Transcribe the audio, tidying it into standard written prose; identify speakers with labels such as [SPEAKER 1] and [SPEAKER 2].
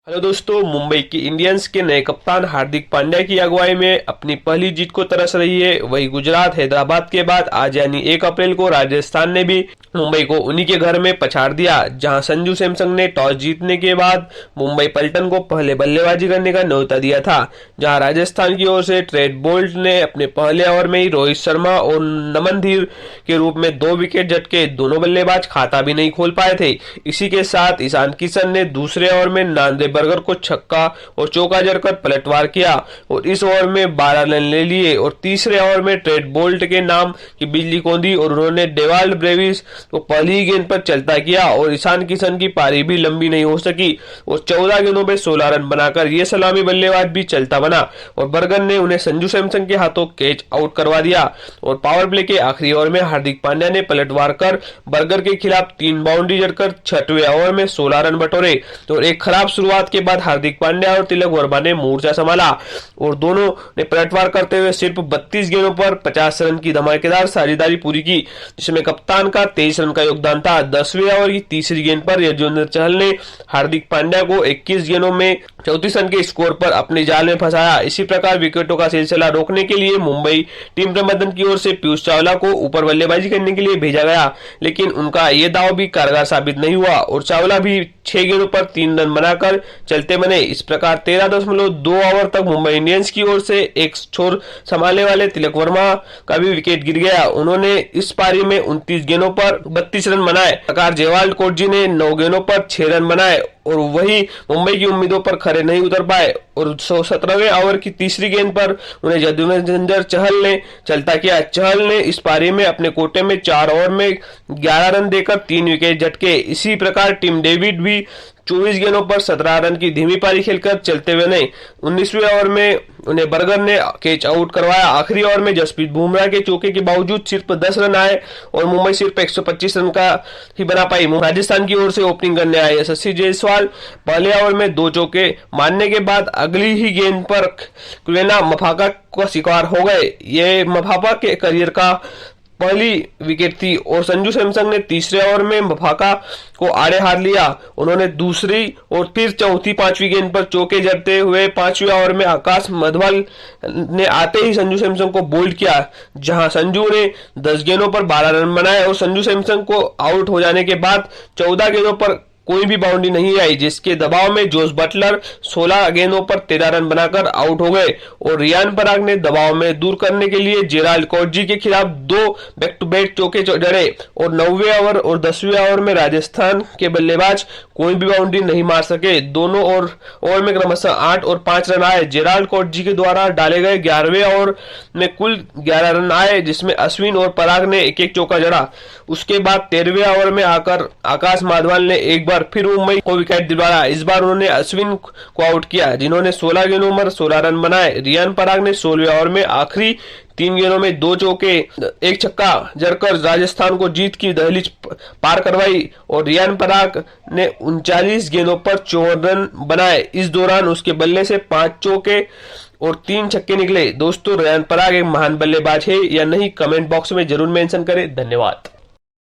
[SPEAKER 1] Hello दोस्तों, मुंबई की Indians के नए कप्तान हार्दिक पांड्या की अगुवाई में अपनी पहली जीत को तरस रही है। वही गुजरात हैदराबाद के बाद आज यानी 1 अप्रैल को राजस्थान ने भी मुंबई को उन्हीं के घर में पछाड़ दिया, जहां संजू सैमसन ने टॉस जीतने के बाद मुंबई पल्टन को पहले बल्लेबाजी करने का न्योता दिया था। जहां राजस्थान की ओर से ट्रेंट बोल्ट ने अपने पहले ओवर में ही रोहित शर्मा और नमन धीर के रूप में 2 विकेट झटके। दोनों बल्लेबाज खाता भी नहीं खोल पाए थे। इसी के साथ ईशान किशन ने दूसरे ओवर में नांदे बर्गर को छक्का और चौका जड़कर पलटवार किया और इस ओवर में 12 रन ले लिए और तीसरे ओवर में ट्रेंट बोल्ट के नाम की बिजली कौंधी और उन्होंने डेवाल्ड ब्रेविस को पहली ही गेंद पर चलता किया और ईशान किशन की पारी भी लंबी नहीं हो सकी और 14 गेंदों में 16 रन बनाकर ये सलामी बल्लेबाज भी चलता बना और बर्गर ने उन्हें संजू सैमसन के हाथों कैच आउट करवा दिया और पावर प्ले के आखिरी ओवर में हार्दिक पांड्या ने पलटवार कर बर्गर के खिलाफ 3 बाउंड्री जड़कर 6वें ओवर में 16 रन बटोरे। तो एक खराब शुरुआत के बाद हार्दिक पांड्या और तिलक वर्मा ने मोर्चा संभाला और दोनों ने पलटवार करते हुए सिर्फ 32 गेंदों पर 50 रन की धमाकेदार साझेदारी पूरी की, जिसमें कप्तान का 23 रन का योगदान था। 10वें ओवर की तीसरी गेंद पर युजवेंद्र चहल ने हार्दिक पांड्या को 21 गेंदों में 34 रन के स्कोर पर अपने जाल में फंसाया। इसी प्रकार विकेटों का सिलसिला रोकने के लिए मुंबई टीम प्रबंधन की ओर से पीयूष चावला को ऊपर बल्लेबाजी करने के लिए भेजा गया, लेकिन उनका ये दाव भी कारगर साबित नहीं हुआ और चावला भी 6 गेंदों पर 3 रन बनाकर चलते बने। इस प्रकार 13.2 ओवर तक मुंबई इंडियंस की ओर से एक छोर संभालने वाले तिलक वर्मा का भी विकेट गिर गया। उन्होंने इस पारी में 29 गेंदों पर 32 रन बनाए। प्रकार जेवाल्ड कोटजी ने 9 गेंदों पर 6 रन बनाए और वही मुंबई की उम्मीदों पर खरे नहीं उतर पाए और 17वें ओवर की तीसरी गेंद पर उन्हें युजवेंद्र चहल ने चलता किया। चहल ने इस पारी में अपने कोटे में 4 ओवर में 11 रन देकर 3 विकेट झटके। इसी प्रकार टिम डेविड भी 24 गेंदों पर 17 रन की धीमी पारी खेलकर चलते हुए नहीं। 19वें ओवर में उन्हें बर्गर ने कैच आउट करवाया। आखिरी ओवर में जसप्रीत बुमराह के चौके के बावजूद सिर्फ 10 रन आए और मुंबई सिर्फ 125 रन का ही बना पाई। राजस्थान की ओर से ओपनिंग करने आए यशस्वी जायसवाल पहले ओवर में 2 चौके मारने के बाद अगली ही गेंद पर क्वेना मफाका का शिकार हो गए। ये मफाका के करियर का पहली विकेट थी और संजू सैमसन ने तीसरे ओवर में मफाका को आड़े हाथ लिया। उन्होंने दूसरी और फिर चौथी 5वीं गेंद पर चौके जड़ते हुए 5वें ओवर में आकाश मधवाल ने आते ही संजू सैमसन को बोल्ड किया, जहां संजू ने 10 गेंदों पर 12 रन बनाए और संजू सैमसन को आउट हो जाने के बाद 14 गेंदों पर कोई भी बाउंड्री नहीं आई, जिसके दबाव में जोस बटलर 16 गेंदों पर 13 रन बनाकर आउट हो गए और रियान पराग ने दबाव में दूर करने के लिए जेराल्ड कोटजी के खिलाफ 2 बैक टू बैक चौके जड़े और 9वें ओवर और 10वें ओवर में राजस्थान के बल्लेबाज कोई भी बाउंड्री नहीं मार सके। दोनों ओवर में क्रमशः 8 और 5 रन आए। जेराल्ड कोटजी के द्वारा डाले गए 11वें ओवर में कुल 11 रन आए, जिसमें अश्विन और पराग ने एक चौका जड़ा। उसके बाद 13वें ओवर में आकर आकाश माधवाल ने एक बार फिर मुंबई को विकेट दिलवाया। इस बार उन्होंने अश्विन को आउट किया, जिन्होंने 16 गेंदों पर 16 रन बनाए। रियान पराग ने 16वें ओवर में आखिरी 3 गेंदों में 2 चौके 1 छक्का जड़कर राजस्थान को जीत की दहलीज पार करवाई और रियान पराग ने 39 गेंदों पर 54 रन बनाए। इस दौरान उसके बल्ले से 5 चौके और 3 छक्के निकले। दोस्तों, रियान पराग एक महान बल्लेबाज है या नहीं, कमेंट बॉक्स में जरूर मेंशन करें। धन्यवाद।